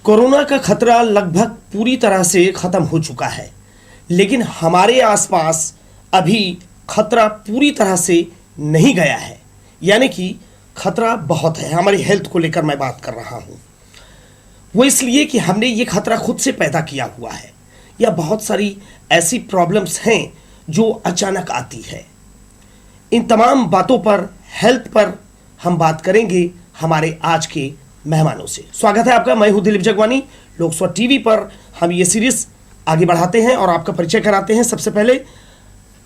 Corona का खतरा लगभग पूरी तरह से खत्म हो चुका है, लेकिन हमारे आसपास अभी खतरा पूरी तरह से नहीं गया है। यानी कि खतरा बहुत है। हमारी हेल्थ को लेकर मैं बात कर रहा हूं। वो इसलिए कि हमने ये खतरा खुद से पैदा किया हुआ है, या बहुत सारी ऐसी प्रॉब्लम्स हैं जो अचानक आती है। इन तमाम बातों पर, हेल्थ पर हम बात करेंगे हमारे आज के मेहमानों से। स्वागत है आपका, मैं हूं दिलीप जगवानी। लोक स्वर टीवी पर हम ये सीरीज आगे बढ़ाते हैं और आपका परिचय कराते हैं। सबसे पहले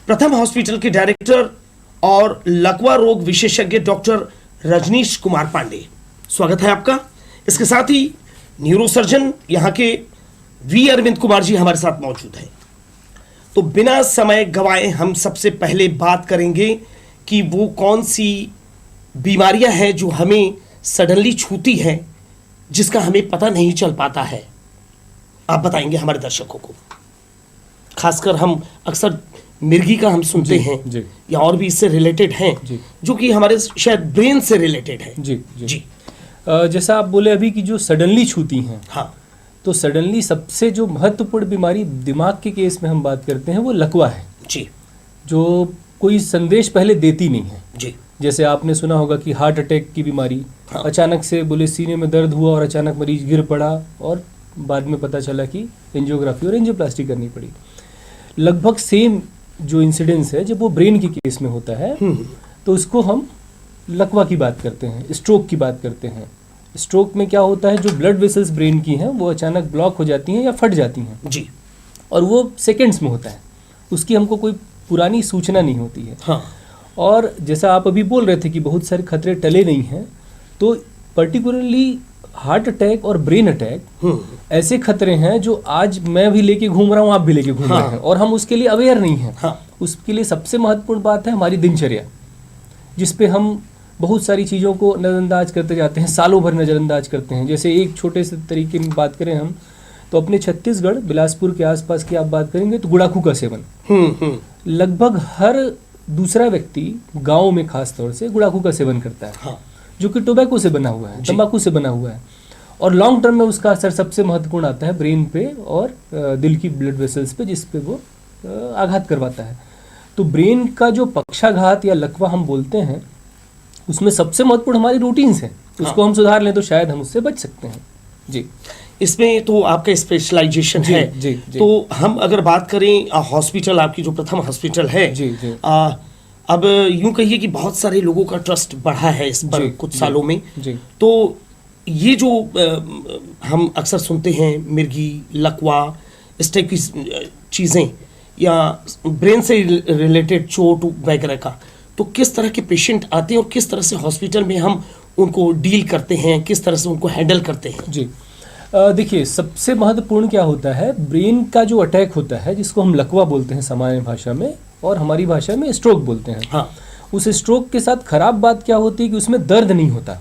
प्रथम हॉस्पिटल के डायरेक्टर और लकवा रोग विशेषज्ञ डॉक्टर रजनीश कुमार पांडे, स्वागत है आपका। इसके साथ ही न्यूरोसर्जन यहाँ के वी अरविंद कुमार जी हमारे साथ मौजूद है। तो बिना समय गवाए हम सबसे पहले बात करेंगे कि वो कौन सी बीमारियां हैं जो हमें सडनली छूती हैं, जिसका हमें पता नहीं चल पाता है। आप बताएंगे हमारे दर्शकों को। खासकर हम अक्सर मिर्गी का हम सुनते हैं या और भी इससे रिलेटेड हैं, जो कि हमारे शायद ब्रेन से रिलेटेड है। जी। जैसा आप बोले अभी कि जो सडनली छूती हैं, हाँ, तो सडनली सबसे जो महत्वपूर्ण बीमारी दिमाग के केस में हम बात करते हैं वो लकवा है जी, जो कोई संदेश पहले देती नहीं है जी। जैसे आपने सुना होगा कि हार्ट अटैक की बीमारी, हाँ। अचानक से बोले सीने में दर्द हुआ और अचानक मरीज गिर पड़ा और बाद में पता चला कि एंजियोग्राफी और एंजियोप्लास्टी करनी पड़ी। लगभग सेम जो इंसिडेंस है जब वो ब्रेन के केस में होता है तो उसको हम लकवा की बात करते हैं, स्ट्रोक की बात करते हैं। स्ट्रोक में क्या होता है, जो ब्लड वेसल्स ब्रेन की हैं वो अचानक ब्लॉक हो जाती हैं या फट जाती हैं जी, और वो सेकंड्स में होता है। उसकी हमको कोई पुरानी सूचना नहीं होती है। हाँ। और जैसा आप अभी बोल रहे थे कि बहुत सारे खतरे टले नहीं हैं, तो पर्टिकुलरली हार्ट अटैक और ब्रेन अटैक ऐसे खतरे हैं जो आज मैं भी लेके घूम रहा हूँ, आप भी लेके घूम रहे हैं, और हम उसके लिए अवेयर नहीं हैं। हाँ। उसके लिए सबसे महत्वपूर्ण बात है हमारी दिनचर्या, जिसपे हम बहुत सारी चीज़ों को नज़रअंदाज करते जाते हैं, सालों भर नज़रअंदाज करते हैं। जैसे एक छोटे से तरीके में बात करें हम, तो अपने छत्तीसगढ़ बिलासपुर के आसपास की आप बात करेंगे तो गुड़ाखू का सेवन लगभग हर दूसरा व्यक्ति गांव में खास तौर से गुड़ाखू का सेवन करता है। हाँ। जो कि टोबैको से बना हुआ है, तंबाकू से बना हुआ है, और लॉन्ग टर्म में उसका असर सबसे महत्वपूर्ण आता है ब्रेन पे और दिल की ब्लड वेसल्स पे, जिस पे वो आघात करवाता है। तो ब्रेन का जो पक्षाघात या लकवा हम बोलते हैं, उसमें सबसे महत्वपूर्ण हमारी रूटीन्स है। उसको हम सुधार लें तो शायद हम उससे बच सकते हैं। जी, इसमें तो आपका स्पेशलाइजेशन है। जी। तो हम अगर बात करें हॉस्पिटल, आपकी जो प्रथम हॉस्पिटल है, जी। अब यूं कहिए कि बहुत सारे लोगों का ट्रस्ट बढ़ा है इस पर कुछ सालों में। जी। तो ये जो हम अक्सर सुनते हैं मिर्गी, लकवा, इस टाइप की चीज़ें या ब्रेन से रिलेटेड चोट वगैरह का, तो किस तरह के पेशेंट आते हैं और किस तरह से हॉस्पिटल में हम उनको डील करते हैं, किस तरह से उनको हैंडल करते हैं? जी, देखिए सबसे महत्वपूर्ण क्या होता है, ब्रेन का जो अटैक होता है जिसको हम लकवा बोलते हैं सामान्य भाषा में, और हमारी भाषा में स्ट्रोक बोलते हैं। हाँ। उस स्ट्रोक के साथ खराब बात क्या होती है कि उसमें दर्द नहीं होता।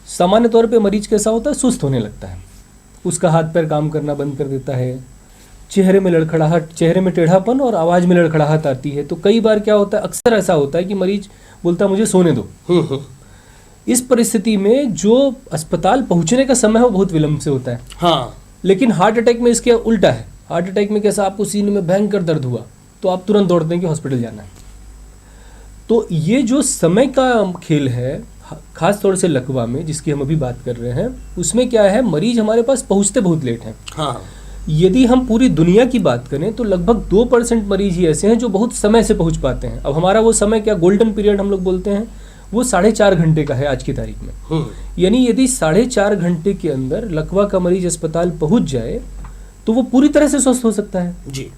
सामान्य तौर पे मरीज कैसा होता है, सुस्त होने लगता है, उसका हाथ पैर काम करना बंद कर देता है, चेहरे में लड़खड़ाहट, चेहरे में टेढ़ापन और आवाज़ में लड़खड़ाहट आती है। तो कई बार क्या होता है, अक्सर ऐसा होता है कि मरीज बोलता है मुझे सोने दो। इस परिस्थिति में जो अस्पताल पहुंचने का समय है वो बहुत विलंब से होता है। हाँ। लेकिन हार्ट अटैक में इसके उल्टा है। हार्ट अटैक में कैसा, आपको सीने में भयंकर दर्द हुआ तो आप तुरंत दौड़ते हैं कि हॉस्पिटल जाना है। तो ये जो समय का खेल है, खास तौर से लकवा में जिसकी हम अभी बात कर रहे हैं, उसमें क्या है, मरीज हमारे पास पहुंचते बहुत लेट हैं। हाँ। यदि हम पूरी दुनिया की बात करें तो लगभग 2% मरीज ही ऐसे हैं जो बहुत समय से पहुंच पाते हैं। अब हमारा वो समय क्या, गोल्डन पीरियड हम लोग बोलते हैं, वो 4.5 घंटे का है आज की तारीख में। यानी यदि 4.5 घंटे के अंदर लकवा का मरीज अस्पताल पहुंच जाए तो वो पूरी तरह से स्वस्थ हो सकता है। जी।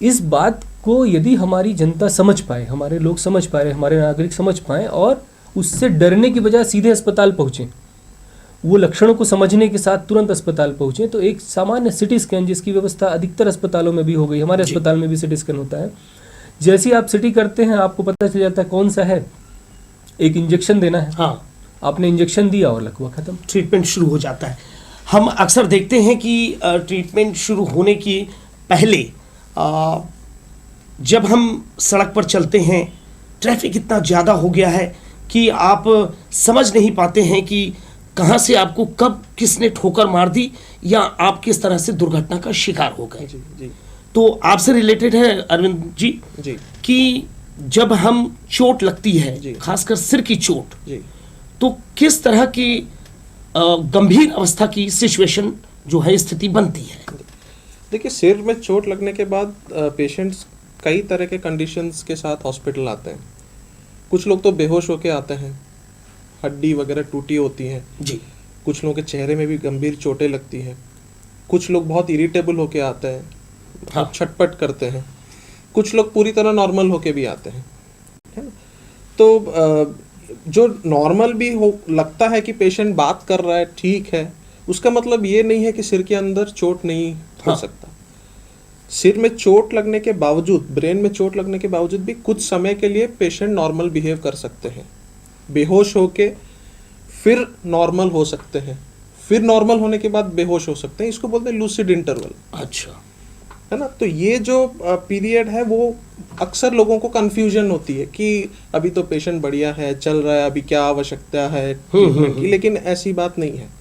इस बात को यदि हमारी जनता समझ पाए, हमारे लोग समझ पाए, हमारे नागरिक समझ पाए और उससे डरने की बजाय सीधे अस्पताल पहुंचे, वो लक्षणों को समझने के साथ तुरंत अस्पताल पहुंचे, तो एक सामान्य सिटी स्कैन जिसकी व्यवस्था अधिकतर अस्पतालों में भी हो गई, हमारे अस्पताल में भी सिटी स्कैन होता है। जैसे ही आप सिटी करते हैं आपको पता चल जाता है कौन सा है, एक इंजेक्शन देना है। हाँ। आपने इंजेक्शन दिया और लकवा खत्म, ट्रीटमेंट शुरू हो जाता है। हम अक्सर देखते हैं कि ट्रीटमेंट शुरू होने की पहले जब हम सड़क पर चलते हैं, ट्रैफिक इतना ज़्यादा हो गया है कि आप समझ नहीं पाते हैं कि कहाँ से आपको कब किसने ठोकर मार दी या आप किस तरह से दुर्घटना का शिकार हो गए? जी जी तो आपसे रिलेटेड है अरविंद जी जी कि जब हम चोट लगती जी। है, खासकर सिर की चोट, जी। तो किस तरह की गंभीर अवस्था की सिचुएशन जो है, स्थिति बनती है? देखिए, सिर में चोट लगने के बाद पेशेंट्स कई तरह के कंडीशंस के साथ हॉस्पिटल आते हैं। कुछ लोग तो बेहोश होके आते हैं, हड्डी वगैरह टूटी होती हैं। जी। कुछ लोगों के चेहरे में भी गंभीर चोटें लगती हैं। कुछ लोग बहुत इरिटेबल होके आते हैं, हाँ। छटपट करते हैं। कुछ लोग पूरी तरह नॉर्मल होके भी आते हैं, है ना? तो जो नॉर्मल भी हो लगता है कि पेशेंट बात कर रहा है, ठीक है, उसका मतलब ये नहीं है कि सिर के अंदर चोट नहीं हो हाँ। सकता। सिर में चोट लगने के बावजूद, ब्रेन में चोट लगने के बावजूद भी कुछ समय के लिए पेशेंट नॉर्मल बिहेव कर सकते हैं। बेहोश होके फिर नॉर्मल हो सकते हैं, फिर नॉर्मल होने के बाद बेहोश हो सकते हैं। इसको बोलते हैं लूसिड इंटरवल, अच्छा। है ना? तो ये जो पीरियड है वो अक्सर लोगों को कंफ्यूजन होती है कि अभी तो पेशेंट बढ़िया है, चल रहा है, अभी क्या आवश्यकता है ट्रीटमेंट की, लेकिन ऐसी बात नहीं है।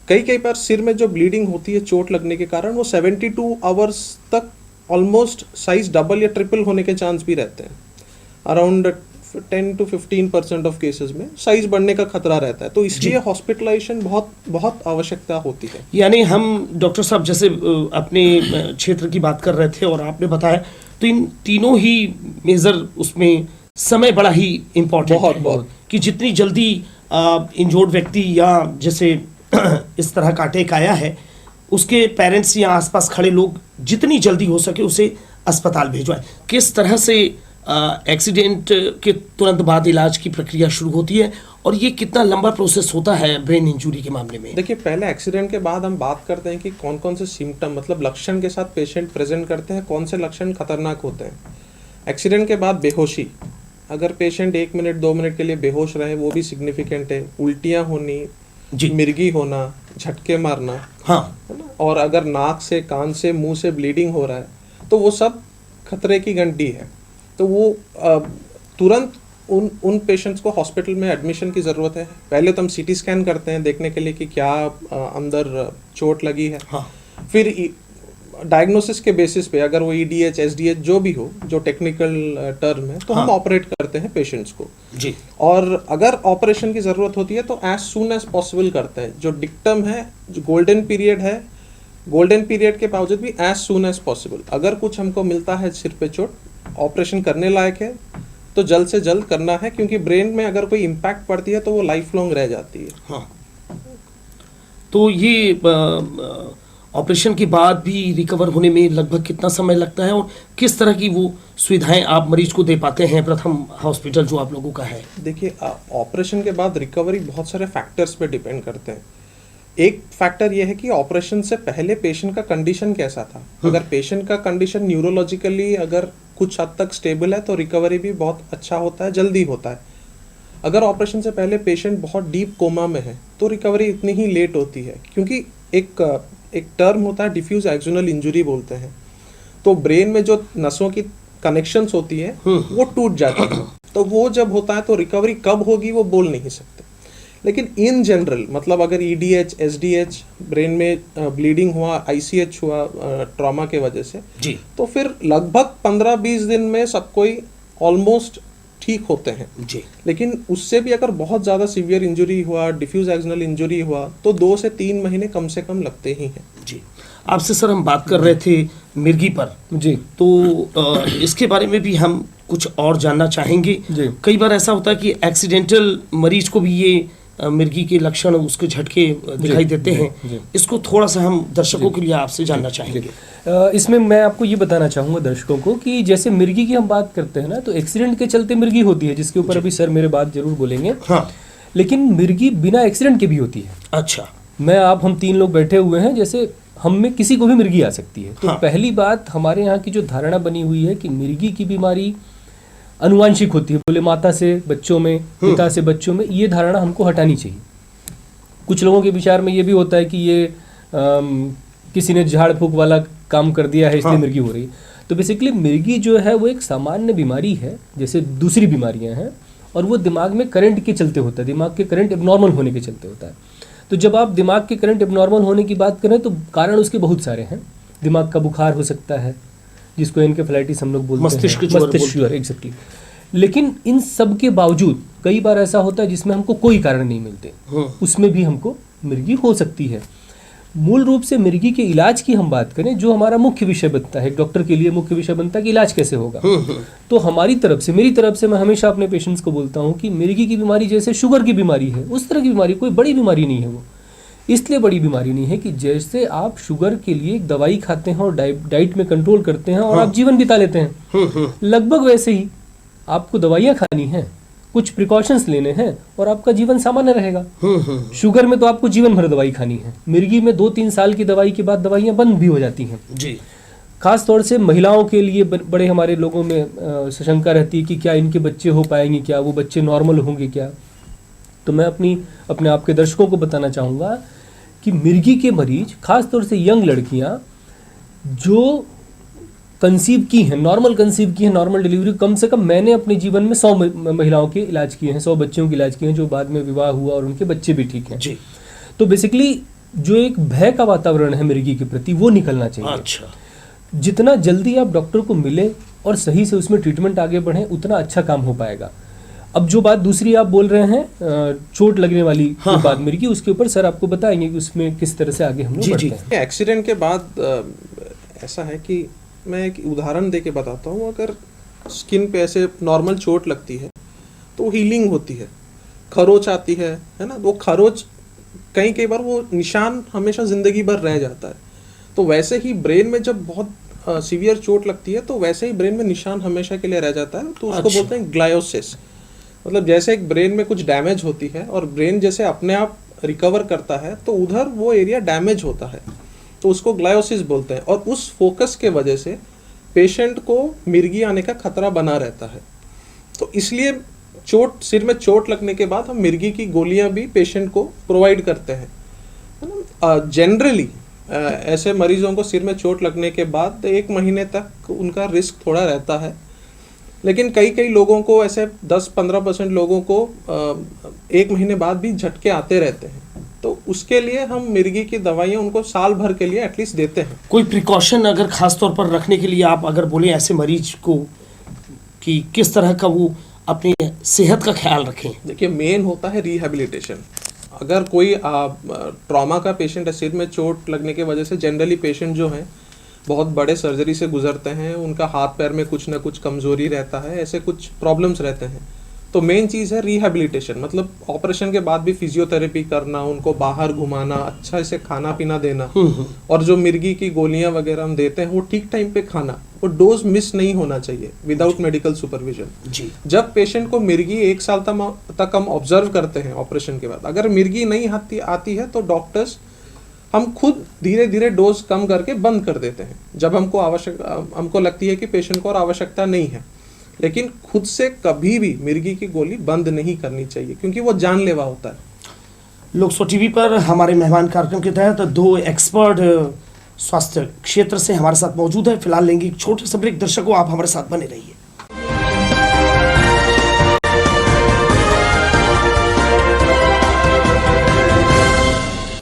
कई बार सिर में जो ब्लीडिंग होती है चोट लगने के कारण, वो 72 आवर्स तक ऑलमोस्ट साइज डबल या ट्रिपल होने के चांस भी रहते हैं। अराउंड 10 to 15% ऑफ केसेस में साइज बढ़ने का खतरा रहता है। तो इसलिए हॉस्पिटलाइजेशन बहुत बहुत आवश्यकता होती है। यानी हम डॉक्टर साहब जैसे अपने क्षेत्र की बात कर रहे थे और आपने बताया, तो इन तीनों ही मेजर उसमें समय बड़ा ही इम्पोर्टेंट है बहुत। कि जितनी जल्दी इंजोर्ड व्यक्ति या जैसे इस तरह का अटैक आया है, उसके पेरेंट्स या आसपास खड़े लोग जितनी जल्दी हो सके उसे अस्पताल भिजवाएं। किस तरह से एक्सीडेंट के तुरंत बाद इलाज की प्रक्रिया शुरू होती है और ये कितना लंबा प्रोसेस होता है ब्रेन इंजरी के मामले में? देखिए, पहले एक्सीडेंट के बाद हम बात करते हैं कि कौन कौन से सिम्टम, मतलब लक्षण के साथ पेशेंट प्रेजेंट करते हैं, कौन से लक्षण खतरनाक होते हैं। एक्सीडेंट के बाद बेहोशी, अगर पेशेंट 1 मिनट 2 मिनट के लिए बेहोश रहे, वो भी सिग्निफिकेंट है। उल्टियाँ होनी, जी। मिर्गी होना, झटके मारना, हाँ। है ना? और अगर नाक से, कान से, मुंह से ब्लीडिंग हो रहा है तो वो सब खतरे की घंटी है। तो वो तुरंत उन पेशेंट्स को हॉस्पिटल में एडमिशन की ज़रूरत है। पहले तो हम सीटी स्कैन करते हैं देखने के लिए कि क्या अंदर चोट लगी है। हाँ। फिर डायग्नोसिस के बेसिस पे, अगर वो ईडीएच, एसडीएच जो भी हो, जो टेक्निकल टर्म है, तो हम ऑपरेट करते हैं पेशेंट्स को। जी। और अगर ऑपरेशन की ज़रूरत होती है तो एज सून एज पॉसिबल करते हैं। जो डिक्टम है, जो गोल्डन पीरियड है, गोल्डन पीरियड के बावजूद भी एज सून एज पॉसिबल, अगर कुछ हमको मिलता है सिर पे चोट, ऑपरेशन करने लायक है, तो जल्द से जल्द करना है, क्योंकि ब्रेन में अगर कोई इम्पैक्ट पड़ती है तो वो लाइफ लॉन्ग रह जाती है। हाँ। तो ये ऑपरेशन के बाद भी रिकवर होने में लगभग कितना समय लगता है और किस तरह की वो सुविधाएं आप मरीज को दे पाते हैं प्रथम हॉस्पिटल जो आप लोगों का है? देखिए, ऑपरेशन के बाद रिकवरी बहुत सारे फैक्टर्स पे डिपेंड करते हैं। एक फैक्टर ये है कि ऑपरेशन से पहले पेशेंट का कंडीशन कैसा था। अगर पेशेंट का कंडीशन न्यूरोलॉजिकली अगर कुछ हद तक स्टेबल है तो रिकवरी भी बहुत अच्छा होता है, जल्दी होता है। अगर ऑपरेशन से पहले पेशेंट बहुत डीप कोमा में है तो रिकवरी इतनी ही लेट होती है, क्योंकि एक टर्म होता है डिफ्यूज एक्सोनल इंजरी बोलते हैं। तो ब्रेन में जो नसों की कनेक्शंस होती है वो टूट जाती है। तो वो जब होता है तो रिकवरी कब होगी वो बोल नहीं सकते। लेकिन इन जनरल, मतलब अगर ईडीएच, एसडीएच, ब्रेन में ब्लीडिंग हुआ, आईसीएच हुआ ट्रॉमा के वजह से, जी। तो फिर लगभग 15-20 दिन में सब कोई ऑलमोस्ट ठीक होते हैं। जी। लेकिन उससे भी अगर बहुत ज़्यादा सीवियर इंजरी हुआ, डिफ्यूज एक्सोनल इंजरी हुआ, तो 2 से 3 महीने कम से कम लगते ही हैं। जी। आपसे सर हम बात कर रहे थे मिर्गी पर। जी। तो इसके बारे में भी हम कुछ और जानना चाहेंगे। जी। कई बार ऐसा होता है कि एक्सीडेंटल मरीज को भी ये मिर्गी के लक्षण, उसके झटके दिखाई देते हैं। जी। इसको थोड़ा सा हम दर्शकों के लिए आपसे जानना चाहेंगे। इसमें मैं आपको ये बताना चाहूँगा दर्शकों को कि जैसे मिर्गी की हम बात करते हैं ना, तो एक्सीडेंट के चलते मिर्गी होती है, जिसके ऊपर अभी सर मेरे बात जरूर बोलेंगे। हाँ। लेकिन मिर्गी बिना एक्सीडेंट के भी होती है। अच्छा। हम 3 लोग बैठे हुए हैं, जैसे हम में किसी को भी मिर्गी आ सकती है। तो हाँ। पहली बात, हमारे यहाँ की जो धारणा बनी हुई है कि मिर्गी की बीमारी अनुवांशिक होती है, बोले माता से बच्चों में, पिता से बच्चों में, ये धारणा हमको हटानी चाहिए। कुछ लोगों के विचार में ये भी होता है कि ये किसी ने झाड़ फूक वाला काम कर दिया है इसलिए मिर्गी हो रही है। तो बेसिकली मिर्गी जो है वो एक सामान्य बीमारी है, जैसे दूसरी बीमारियां हैं, और वो दिमाग में करंट के चलते होता है, दिमाग के करंट एबनॉर्मल होने के चलते होता है। तो जब आप दिमाग के करंट एबनॉर्मल होने की बात करें तो कारण उसके बहुत सारे हैं। दिमाग का बुखार हो सकता है, जिसको एनकेफेलाइटिस हम लोग बोलते हैं, मस्तिष्क ज्वर एग्जैक्टली। लेकिन इन सब के बावजूद कई बार ऐसा होता है जिसमें हमको कोई कारण नहीं मिलते, उसमें भी हमको मिर्गी हो सकती है। मूल रूप से मिर्गी के इलाज की हम बात करें, जो हमारा मुख्य विषय बनता है, डॉक्टर के लिए मुख्य विषय बनता है कि इलाज कैसे होगा। तो हमारी तरफ से, मेरी तरफ से मैं हमेशा अपने पेशेंट्स को बोलता हूँ कि मिर्गी की बीमारी जैसे शुगर की बीमारी है, उस तरह की बीमारी, कोई बड़ी बीमारी नहीं है वो। इसलिए बड़ी बीमारी नहीं है कि जैसे आप शुगर के लिए एक दवाई खाते हैं और डाइट में कंट्रोल करते हैं और आप जीवन बिता लेते हैं, लगभग वैसे ही आपको दवाइयाँ खानी हैं, कुछ प्रिकॉशंस लेने हैं और आपका जीवन सामान्य रहेगा। शुगर में तो आपको जीवन भर दवाई खानी है, मिर्गी में 2-3 साल की दवाई के बाद दवाइयाँ बंद भी हो जाती हैं जी। खास तौर से महिलाओं के लिए बड़े हमारे लोगों में शंका रहती है कि क्या इनके बच्चे हो पाएंगे, क्या वो बच्चे नॉर्मल होंगे क्या। तो मैं अपने आपके दर्शकों को बताना चाहूँगा कि मिर्गी के मरीज, खास तौर से यंग लड़कियाँ जो कंसीव की हैं, नॉर्मल कंसीव की हैं, नॉर्मल डिलीवरी, कम से कम मैंने अपने जीवन में 100 महिलाओं के इलाज किए हैं, 100 बच्चों के इलाज किए हैं जो बाद में विवाह हुआ और उनके बच्चे भी ठीक हैं जी। तो बेसिकली जो एक भय का वातावरण है मिर्गी के प्रति, वो निकलना चाहिए। अच्छा। जितना जल्दी आप डॉक्टर को मिले और सही से उसमें ट्रीटमेंट आगे बढ़े, उतना अच्छा काम हो पाएगा। अब जो बात दूसरी आप बोल रहे हैं, चोट लगने वाली बात मिर्गी, उसके ऊपर सर आपको बताएंगे कि उसमें किस तरह से आगे हम लोग बढ़ते हैं। एक्सीडेंट के बाद ऐसा है कि मैं एक उदाहरण दे के बताता हूँ। अगर स्किन पे ऐसे नॉर्मल चोट लगती है तो हीलिंग होती है, खरोच आती है ना, वो खरोच कई बार वो निशान हमेशा ज़िंदगी भर रह जाता है। तो वैसे ही ब्रेन में जब बहुत सीवियर चोट लगती है तो वैसे ही ब्रेन में निशान हमेशा के लिए रह जाता है। तो उसको बोलते हैं ग्लायोसिस। मतलब जैसे एक ब्रेन में कुछ डैमेज होती है और ब्रेन जैसे अपने आप रिकवर करता है तो उधर वो एरिया डैमेज होता है, तो उसको ग्लायोसिस बोलते हैं। और उस फोकस के वजह से पेशेंट को मिर्गी आने का खतरा बना रहता है। तो इसलिए सिर में चोट लगने के बाद हम मिर्गी की गोलियां भी पेशेंट को प्रोवाइड करते हैं, है ना। जनरली ऐसे मरीजों को सिर में चोट लगने के बाद 1 महीने तक उनका रिस्क थोड़ा रहता है, लेकिन कई लोगों को, ऐसे 10-15% लोगों को 1 महीने बाद भी झटके आते रहते हैं। तो उसके लिए हम मिर्गी की दवाइयाँ उनको साल भर के लिए एटलीस्ट देते हैं। कोई प्रिकॉशन अगर खास तौर पर रखने के लिए आप अगर बोले ऐसे मरीज को कि किस तरह का वो अपनी सेहत का ख्याल रखें? देखिए, मेन होता है रिहैबिलिटेशन। अगर कोई ट्रॉमा का पेशेंट है, सिर में चोट लगने की वजह से जनरली पेशेंट जो हैं बहुत बड़े सर्जरी से गुजरते हैं, उनका हाथ पैर में कुछ ना कुछ कमजोरी रहता है, ऐसे कुछ प्रॉब्लम्स रहते हैं। तो मेन चीज़ है रिहैबिलिटेशन, मतलब ऑपरेशन के बाद भी फिजियोथेरेपी करना, उनको बाहर घुमाना, अच्छा से खाना पीना देना, और जो मिर्गी की गोलियां वगैरह हम देते हैं वो ठीक टाइम पे खाना, वो डोज मिस नहीं होना चाहिए विदाउट मेडिकल सुपरविजन जी। जब पेशेंट को मिर्गी 1 साल तक हम ऑब्जर्व करते हैं ऑपरेशन के बाद, अगर मिर्गी नहीं आती है तो डॉक्टर्स हम खुद धीरे धीरे डोज कम करके बंद कर देते हैं जब हमको लगती है कि पेशेंट को और आवश्यकता नहीं है। लेकिन खुद से कभी भी मिर्गी की गोली बंद नहीं करनी चाहिए क्योंकि वो जानलेवा होता है। लोकसभा टीवी पर हमारे मेहमान कार्यक्रम के तहत 2 एक्सपर्ट स्वास्थ्य क्षेत्र से हमारे साथ मौजूद है। फिलहाल लेंगे एक छोटे से ब्रेक। दर्शकों, आप हमारे साथ बने रहिए।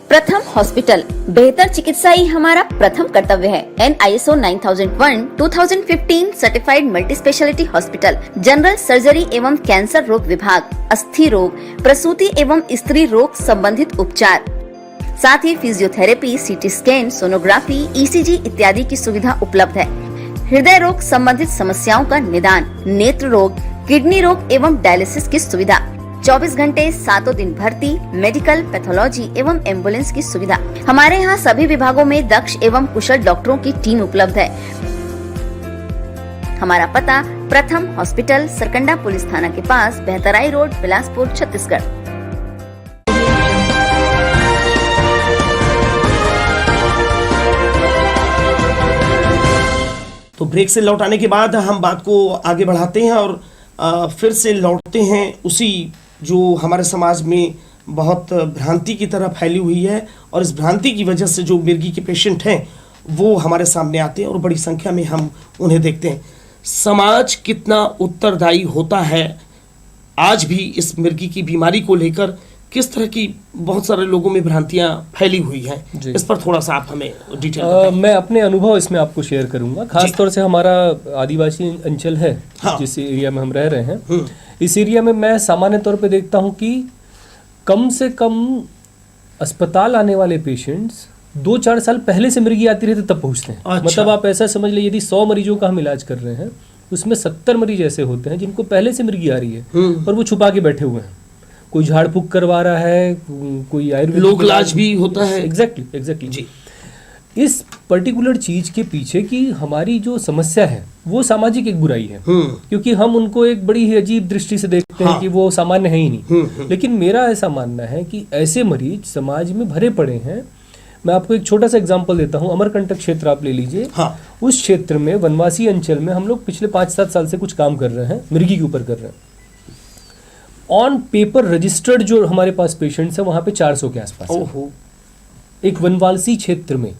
प्रथम हॉस्पिटल, बेहतर चिकित्सा ही हमारा प्रथम कर्तव्य है। NISO 9001/2015 certified multi speciality hospital, general surgery एवं कैंसर रोग विभाग, अस्थि रोग, प्रसूति एवं स्त्री रोग संबंधित उपचार, साथ ही physiotherapy, CT scan, sonography, ECG इत्यादि की सुविधा उपलब्ध है। हृदय रोग संबंधित समस्याओं का निदान, नेत्र रोग, किडनी रोग एवं डायलिसिस की सुविधा, 24 घंटे 7 दिन भर्ती, मेडिकल, पैथोलॉजी एवं एम्बुलेंस की सुविधा। हमारे यहाँ सभी विभागों में दक्ष एवं कुशल डॉक्टरों की टीम उपलब्ध है। हमारा पता प्रथम हॉस्पिटल, सरकंडा पुलिस थाना के पास, बेहतराई रोड, बिलासपुर, छत्तीसगढ़। तो ब्रेक से लौट आने के बाद हम बात को आगे बढ़ाते हैं और फिर से लौटते हैं उसी जो हमारे समाज में बहुत भ्रांति की तरह फैली हुई है, और इस भ्रांति की वजह से जो मिर्गी के पेशेंट हैं वो हमारे सामने आते हैं और बड़ी संख्या में हम उन्हें देखते हैं। समाज कितना उत्तरदायी होता है आज भी इस मिर्गी की बीमारी को लेकर किस तरह की बहुत सारे लोगों में भ्रांतियां फैली हुई हैं, जी। इस पर थोड़ा सा आप हमें डिटेल बताएं। मैं अपने अनुभव इसमें आपको शेयर करूंगा। खास तौर से हमारा आदिवासी अंचल है, हाँ। जिस एरिया में हम रह रहे हैं, इस एरिया में मैं सामान्य तौर पे देखता हूं कि कम से कम अस्पताल आने वाले पेशेंट्स 2-4 साल पहले से मिर्गी आती रहती तब पहुंचते हैं। अच्छा। मतलब आप ऐसा समझ लीजिए, यदि 100 मरीजों का हम इलाज कर रहे हैं, उसमें 70 मरीज ऐसे होते हैं जिनको पहले से मिर्गी आ रही है और वो छुपा के बैठे हुए हैं। कोई झाड़ फूक करवा रहा है, कोई आयुर्वेदिक लोक इलाज भी होता है। एग्जैक्टली जी। इस पर्टिकुलर चीज के पीछे की हमारी जो समस्या है वो सामाजिक एक बुराई है, क्योंकि हम उनको एक बड़ी ही अजीब दृष्टि से देखते हैं कि वो सामान्य है ही नहीं। लेकिन मेरा ऐसा मानना है कि ऐसे मरीज समाज में भरे पड़े हैं। मैं आपको एक छोटा सा एग्जांपल देता हूँ। अमरकंटक क्षेत्र आप ले लीजिए। हाँ। उस क्षेत्र में वनवासी अंचल में हम लोग पिछले 5-7 साल से कुछ काम कर रहे हैं, मिर्गी के ऊपर कर रहे हैं। ऑन पेपर रजिस्टर्ड जो हमारे पास पेशेंट्स हैं वहां पे 400 के आसपास है। ओहो। एक वनवासी क्षेत्र में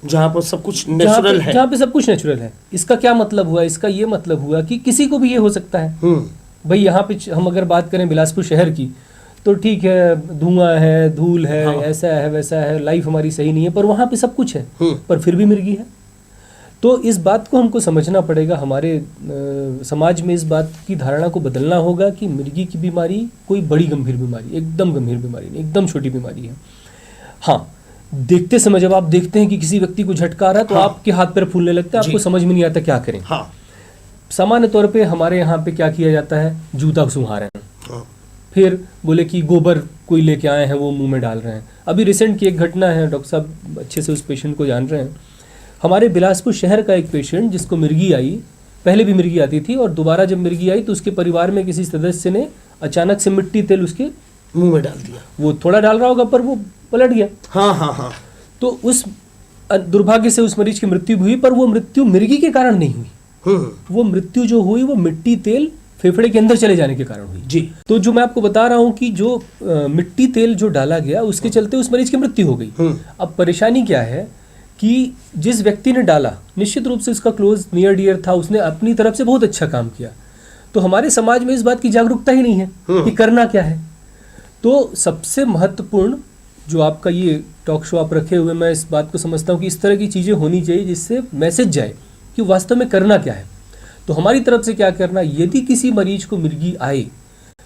जहाँ पर सब कुछ नेचुरल है। जहाँ पे सब कुछ नेचुरल है। इसका क्या मतलब हुआ? इसका ये मतलब हुआ कि किसी को भी ये हो सकता है। भाई यहाँ पे हम अगर बात करें बिलासपुर शहर की, तो ठीक है, धुआं है, धूल है, हाँ। ऐसा है, वैसा है, लाइफ हमारी सही नहीं है, पर वहाँ पे सब कुछ है, पर फिर भी मिर्गी है। तो इस बात को हमको समझना पड़ेगा। हमारे समाज में इस बात की धारणा को बदलना होगा कि मिर्गी की बीमारी कोई बड़ी गंभीर बीमारी, एकदम गंभीर बीमारी नहीं, एकदम छोटी बीमारी है। हाँ, देखते समय जब आप देखते हैं कि किसी व्यक्ति को झटका रहा है तो आपके हाथ पैर फूलने लगते हैं, आपको समझ में नहीं आता क्या करें। हाँ। सामान्य तौर पे हमारे यहाँ पे क्या किया जाता है, जूता सुंघा रहे हैं, हाँ। फिर बोले कि गोबर कोई लेके आए हैं वो मुंह में डाल रहे हैं। अभी रिसेंट की एक घटना है, डॉक्टर साहब अच्छे से उस पेशेंट को जान रहे हैं। हमारे बिलासपुर शहर का एक पेशेंट जिसको मिर्गी आई, पहले भी मिर्गी आती थी और दोबारा जब मिर्गी आई तो उसके परिवार में किसी सदस्य ने अचानक से मिट्टी तेल उसके मुंह में डाल दिया। वो थोड़ा डाल रहा होगा पर वो पलट गया। हाँ हाँ हाँ। तो उस दुर्भाग्य से उस मरीज की मृत्यु हुई, पर वो मृत्यु मिर्गी के कारण नहीं हुई। वो मृत्यु जो हुई वो मिट्टी तेल फेफड़े के अंदर चले जाने के कारण हुई। जी। तो जो मैं आपको बता रहा हूं कि जो मिट्टी तेल जो डाला गया उसके चलते उस मरीज की मृत्यु हो गई। अब परेशानी क्या है कि जिस व्यक्ति ने डाला निश्चित रूप से उसका क्लोज नियर डियर था, उसने अपनी तरफ से बहुत अच्छा काम किया। तो हमारे समाज में इस बात की जागरूकता ही नहीं है कि करना क्या है। तो सबसे महत्वपूर्ण जो आपका ये टॉक शो आप रखे हुए, मैं इस बात को समझता हूँ कि इस तरह की चीज़ें होनी चाहिए जिससे मैसेज जाए कि वास्तव में करना क्या है। तो हमारी तरफ से क्या करना, यदि किसी मरीज को मिर्गी आए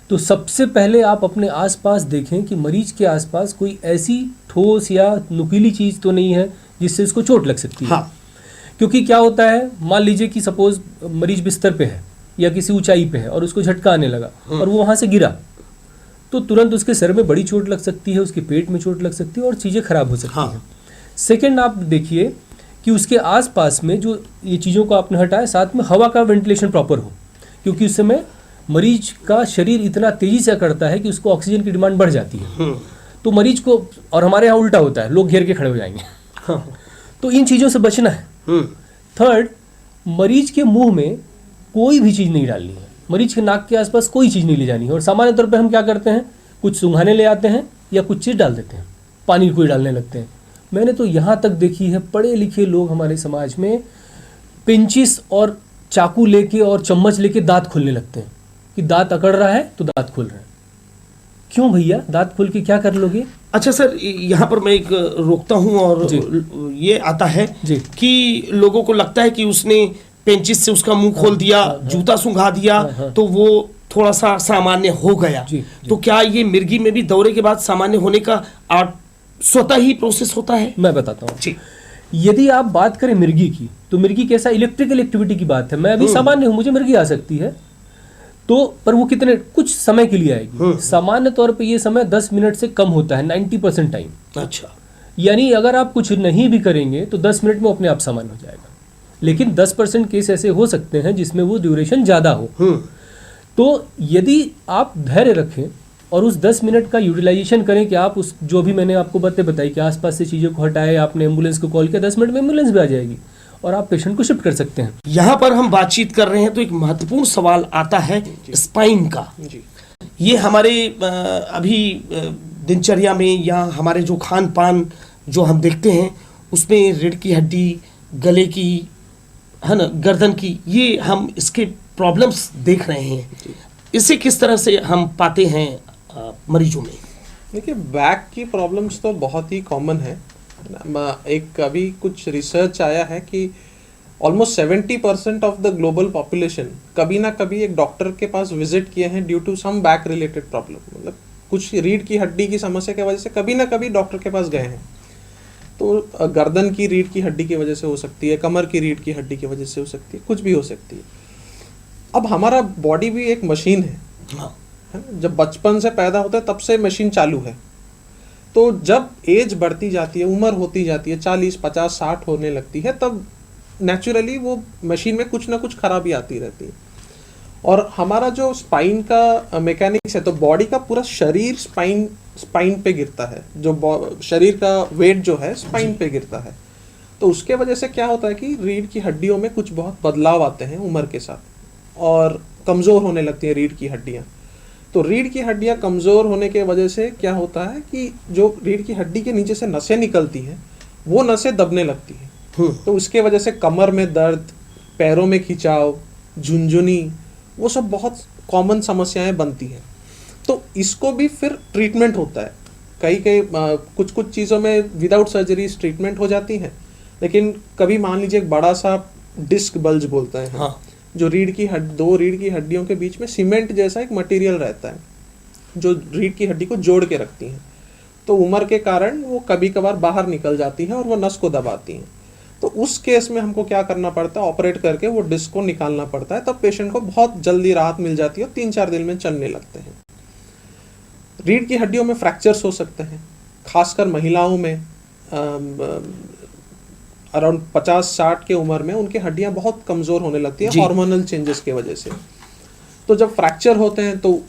तो सबसे पहले आप अपने आसपास देखें कि मरीज के आसपास कोई ऐसी ठोस या नुकीली चीज़ तो नहीं है जिससे इसको चोट लग सकती है। हाँ। क्योंकि क्या होता है, मान लीजिए कि सपोज मरीज बिस्तर पे है या किसी ऊंचाई पे है और उसको झटका आने लगा और वो वहाँ से गिरा, तो तुरंत उसके सर में बड़ी चोट लग सकती है, उसके पेट में चोट लग सकती है और चीज़ें खराब हो सकती हैं। सेकेंड, आप देखिए कि उसके आसपास में जो ये चीज़ों को आपने हटाया, साथ में हवा का वेंटिलेशन प्रॉपर हो, क्योंकि उस समय मरीज का शरीर इतना तेजी से अकड़ता है कि उसको ऑक्सीजन की डिमांड बढ़ जाती है। तो मरीज को, और हमारे यहाँ उल्टा होता है, लोग घेर के खड़े हो जाएंगे। तो इन चीज़ों से बचना है। थर्ड, मरीज के मुंह में कोई भी चीज़ नहीं डालनी है, मरीज के नाक के आसपास कोई चीज़ नहीं ले जानी है। और सामान्य तौर पे हम क्या करते हैं, कुछ सुंघाने ले आते हैं या कुछ चीज़ डाल देते हैं, पानी कोई डालने लगते हैं। मैंने तो यहाँ तक देखी है, पढ़े लिखे लोग हमारे समाज में पिंचिस और चाकू लेके और चम्मच लेके दांत खोलने लगते हैं कि दांत अकड़ रहा है तो दांत खोल रहे हैं। क्यों भैया, दांत खोल के क्या कर लोगे? अच्छा सर, यहाँ पर मैं एक रोकता हूँ और ये आता है कि लोगों को लगता है कि उसने पेंचिस से उसका मुंह खोल दिया, जूता सुंघा दिया, तो वो थोड़ा सा सामान्य हो गया। तो क्या ये मिर्गी में भी दौरे के बाद सामान्य होने का स्वतः ही प्रोसेस होता है? मैं बताता हूँ। यदि आप बात करें मिर्गी की, तो मिर्गी कैसा इलेक्ट्रिकल एक्टिविटी की बात है। मैं अभी सामान्य हूँ, मुझे मिर्गी आ सकती है, तो पर वो कितने कुछ समय के लिए आएगी। सामान्य तौर पे ये समय 10 मिनट से कम होता है, 90% टाइम। अच्छा, यानी अगर आप कुछ नहीं भी करेंगे तो 10 मिनट में अपने आप सामान्य हो जाएगा। लेकिन 10% केस ऐसे हो सकते हैं जिसमें वो ड्यूरेशन ज़्यादा हो। तो यदि आप धैर्य रखें और उस 10 मिनट का यूटिलाइजेशन करें कि आप उस जो भी मैंने आपको बातें बताई कि आसपास से चीज़ों को हटाए, आपने एम्बुलेंस को कॉल किया, 10 मिनट में एम्बुलेंस भी आ जाएगी और आप पेशेंट को शिफ्ट कर सकते हैं। यहाँ पर हम बातचीत कर रहे हैं तो एक महत्वपूर्ण सवाल आता है स्पाइन का। ये हमारे अभी दिनचर्या में या हमारे जो खान पान जो हम देखते हैं उसमें रीढ़ की हड्डी, गले की, है ना, गर्दन की, ये हम इसके प्रॉब्लम्स देख रहे हैं। इसे किस तरह से हम पाते हैं मरीजों में? देखिए, बैक की प्रॉब्लम्स तो बहुत ही कॉमन है। एक अभी कुछ रिसर्च आया है कि almost 70% of the global population कभी ना कभी एक डॉक्टर के पास विजिट किए हैं due to some back related problem. मतलब कुछ रीढ़ की हड्डी की समस्या की वजह से कभी ना कभी डॉक्टर के पास गए हैं। तो गर्दन की रीढ़ की हड्डी की वजह से हो सकती है, कमर की रीढ़ की हड्डी की वजह से हो सकती है, कुछ भी हो सकती है। अब हमारा बॉडी भी एक मशीन है, हाँ। है ना? जब बचपन से पैदा होता है तब से मशीन चालू है। तो जब एज बढ़ती जाती है, उम्र होती जाती है, 40, 50, 60 होने लगती है, तब नेचुरली वो मशीन में कुछ ना कुछ खराबी आती रहती है। और हमारा जो स्पाइन का मैकेनिक्स है, तो बॉडी का पूरा शरीर स्पाइन पे गिरता है। जो शरीर का वेट जो है स्पाइन पे गिरता है। तो उसके वजह से क्या होता है कि रीढ़ की हड्डियों में कुछ बहुत बदलाव आते हैं उम्र के साथ और कमज़ोर होने लगती हैं रीढ़ की हड्डियाँ। तो रीढ़ की हड्डियाँ कमज़ोर होने के वजह से क्या होता है कि जो रीढ़ की हड्डी के नीचे से नसें निकलती हैं, वो नसें दबने लगती हैं। तो उसके वजह से कमर में दर्द, पैरों में खिंचाव, झुनझुनी, वो सब बहुत कॉमन समस्याएं बनती हैं। तो इसको भी फिर ट्रीटमेंट होता है। कई कुछ चीज़ों में विदाउट सर्जरी ट्रीटमेंट हो जाती है। लेकिन कभी मान लीजिए एक बड़ा सा डिस्क बल्ज बोलते हैं, हाँ। जो दो रीढ़ की हड्डियों के बीच में सीमेंट जैसा एक मटेरियल रहता है जो रीढ़ की हड्डी को जोड़ के रखती है। तो उम्र के कारण वो कभी कभार बाहर निकल जाती है और वो नस को दबाती हैं। तो उस केस में हमको क्या करना पड़ता है, ऑपरेट करके वो डिस्क को निकालना पड़ता है। तब पेशेंट को बहुत जल्दी राहत मिल जाती है और 3-4 दिन में चलने लगते हैं। रीढ़ की हड्डियों में फ्रैक्चर्स हो सकते हैं, खासकर महिलाओं में अराउंड 50-60 के उम्र में उनकी हड्डियां बहुत कमज़ोर होने लगती है हार्मोनल चेंजेस की वजह से। तो जब फ्रैक्चर होते हैं तो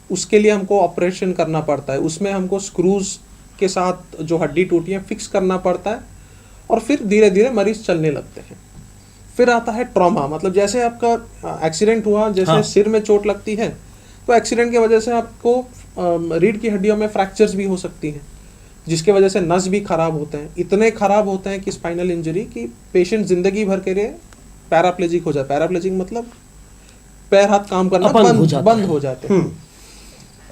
उसके लिए हमको ऑपरेशन करना पड़ता है। उसमें हमको स्क्रूज के साथ जो हड्डी टूटी है फिक्स करना पड़ता है और फिर धीरे धीरे मरीज चलने लगते हैं। फिर आता है ट्रॉमा, मतलब जैसे आपका एक्सीडेंट हुआ, जैसे हाँ। सिर में चोट लगती है, तो एक्सीडेंट की वजह से आपको रीढ़ की हड्डियों में फ्रैक्चर्स भी हो सकती हैं, जिसके वजह से नस भी खराब होते हैं। इतने खराब होते हैं कि स्पाइनल इंजरी की पेशेंट जिंदगी भर के लिए पैराप्लेजिक हो जाता है। पैराप्लेजिक मतलब पैर हाथ काम करना बंद हो जाते हैं।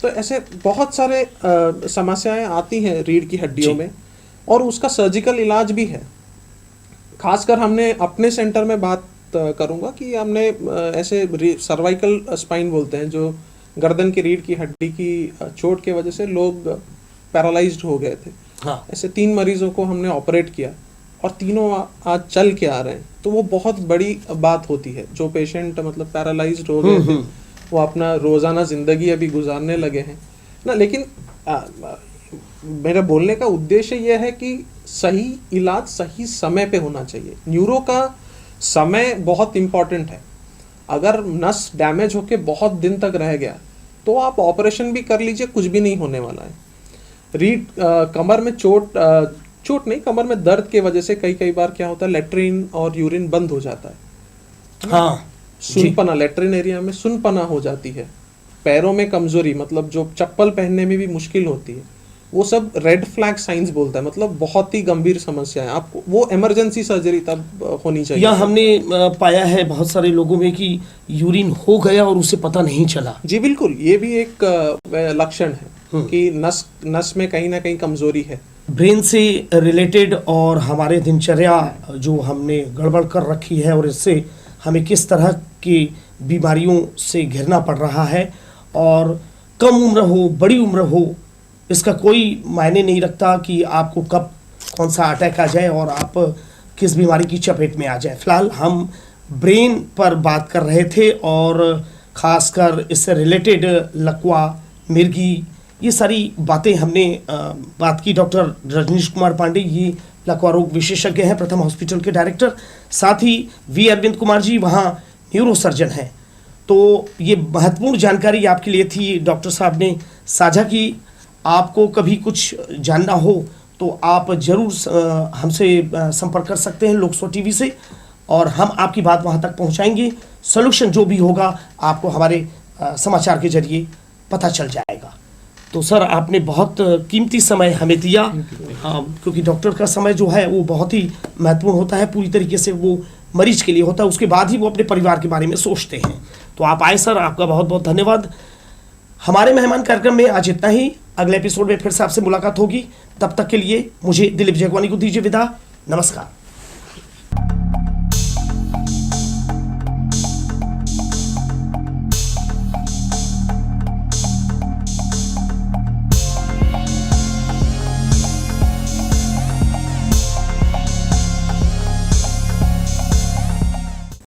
तो ऐसे बहुत सारे समस्याएं आती हैं रीढ़ की हड्डियों में और उसका सर्जिकल इलाज भी है। खासकर हमने अपने सेंटर में बात करूंगा कि हमने ऐसे सर्वाइकल स्पाइन बोलते हैं, जो गर्दन की रीढ़ की हड्डी की चोट के वजह से लोग पैरालाइज्ड हो गए थे। हाँ। ऐसे 3 मरीजों को हमने ऑपरेट किया और तीनों आज चल के आ रहे हैं। तो वो बहुत बड़ी बात होती है। जो पेशेंट मतलब पैरालाइज्ड हो गए थे, वो अपना रोजाना जिंदगी अभी गुजारने लगे हैं ना। लेकिन मेरा बोलने का उद्देश्य यह है कि सही इलाज सही समय पे होना चाहिए। न्यूरो का समय बहुत इम्पोर्टेंट है। अगर नस डैमेज होके बहुत दिन तक रह गया तो आप ऑपरेशन भी कर लीजिए, कुछ भी नहीं होने वाला है। कमर में चोट नहीं, कमर में दर्द के वजह से कई बार क्या होता है, लेट्रिन और यूरिन बंद हो जाता है। हाँ। सुनपना, लेट्रिन एरिया में सुनपना हो जाती है। पैरों में कमजोरी, मतलब जो चप्पल पहनने में भी मुश्किल होती है, वो सब रेड फ्लैग साइंस बोलता है। मतलब बहुत ही गंभीर समस्या है। आपको वो इमरजेंसी सर्जरी तब होनी चाहिए। या हमने पाया है बहुत सारे लोगों में कि यूरिन हो गया और उसे पता नहीं चला। जी बिल्कुल, ये भी एक लक्षण है कि नस में कहीं ना कहीं कमजोरी है। ब्रेन से रिलेटेड और हमारे दिनचर्या जो हमने गड़बड़ कर रखी है और इससे हमें किस तरह की बीमारियों से घिरना पड़ रहा है, और कम उम्र हो बड़ी उम्र हो, इसका कोई मायने नहीं रखता कि आपको कब कौन सा अटैक आ जाए और आप किस बीमारी की चपेट में आ जाए। फिलहाल हम ब्रेन पर बात कर रहे थे और ख़ासकर इससे रिलेटेड लकवा, मिर्गी, ये सारी बातें हमने बात की। डॉक्टर रजनीश कुमार पांडे, ये लकवा रोग विशेषज्ञ हैं, प्रथम हॉस्पिटल के डायरेक्टर। साथ ही वी अरविंद कुमार जी वहाँ न्यूरो सर्जन हैं। तो ये महत्वपूर्ण जानकारी आपके लिए थी, डॉक्टर साहब ने साझा की। आपको कभी कुछ जानना हो तो आप ज़रूर हमसे संपर्क कर सकते हैं लोक 100 टीवी से, और हम आपकी बात वहाँ तक पहुँचाएंगे। सॉल्यूशन जो भी होगा आपको हमारे समाचार के जरिए पता चल जाएगा। तो सर, आपने बहुत कीमती समय हमें दिया, क्योंकि डॉक्टर का समय जो है वो बहुत ही महत्वपूर्ण होता है। पूरी तरीके से वो मरीज के लिए होता है, उसके बाद ही वो अपने परिवार के बारे में सोचते हैं। तो आप आए सर, आपका बहुत बहुत धन्यवाद। हमारे मेहमान कार्यक्रम में आज इतना ही। अगले एपिसोड में फिर से आपसे मुलाकात होगी। तब तक के लिए मुझे दिलीप जेगवानी को दीजिए विदा। नमस्कार।